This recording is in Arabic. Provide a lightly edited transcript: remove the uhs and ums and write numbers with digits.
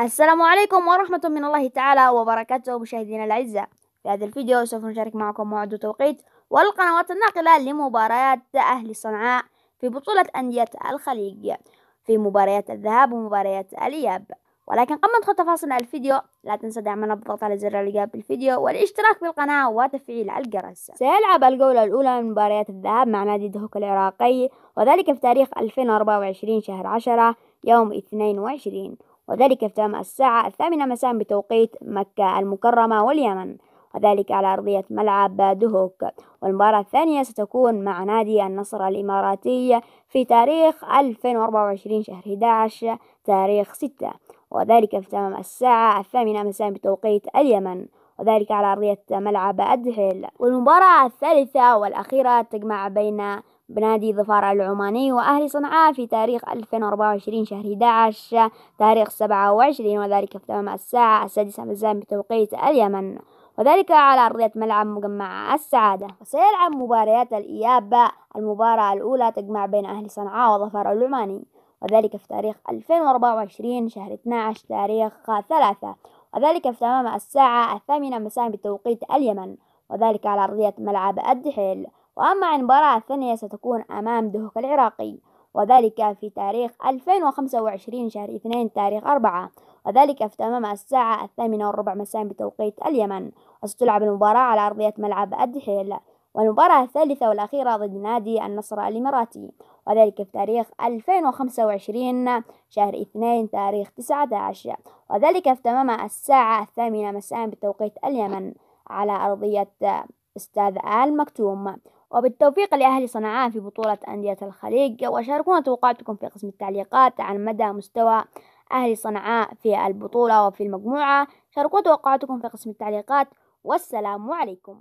السلام عليكم ورحمة من الله تعالى وبركاته مشاهدينا الأعزاء. في هذا الفيديو سوف نشارك معكم موعد وتوقيت والقنوات الناقلة لمباريات أهلي صنعاء في بطولة أندية الخليج في مباريات الذهاب ومباريات الإياب. ولكن قبل ما ندخل تفاصيل الفيديو لا تنسى دعمنا بالضغط على زر الإعجاب بالفيديو والاشتراك بالقناة وتفعيل الجرس. سيلعب الجولة الأولى من مباريات الذهاب مع نادي دهوك العراقي، وذلك في تاريخ 2024 شهر 10 يوم 22، وذلك في تمام الساعة 8 مساء بتوقيت مكة المكرمة واليمن، وذلك على أرضية ملعب دهوك. والمباراة الثانية ستكون مع نادي النصر الإماراتي في تاريخ 2024 شهر 11 تاريخ 6، وذلك في تمام الساعة 8 مساء بتوقيت اليمن، وذلك على أرضية ملعب الدحيل. والمباراة الثالثة والأخيرة تجمع بنادي ظفار العماني وأهلي صنعاء في تاريخ 2024 شهر 11 تاريخ 27، وذلك في تمام الساعة 6 مساء بتوقيت اليمن، وذلك على أرضية ملعب مجمع السعادة. وسيلعب مباريات الإياب. المباراة الأولى تجمع بين أهلي صنعاء وظفار العماني، وذلك في تاريخ 2024 شهر 12 تاريخ 3، وذلك في تمام الساعة 8 مساء بتوقيت اليمن، وذلك على أرضية ملعب الدحيل. وأما المباراة الثانية ستكون أمام دهوك العراقي، وذلك في تاريخ 2025 شهر 2 تاريخ 4، وذلك في تمام الساعة 8:15 مساء بتوقيت اليمن، وستلعب المباراة على أرضية ملعب الدحيل. والمباراة الثالثة والأخيرة ضد نادي النصر الإماراتي، وذلك في تاريخ 2025 شهر 2 تاريخ 19، وذلك في تمام الساعة 8 مساء بتوقيت اليمن على أرضية استاد آل مكتوم. وبالتوفيق لأهل صنعاء في بطولة أندية الخليج، وشاركونا توقعاتكم في قسم التعليقات عن مدى مستوى أهل صنعاء في البطولة وفي المجموعة. شاركونا توقعاتكم في قسم التعليقات، والسلام عليكم.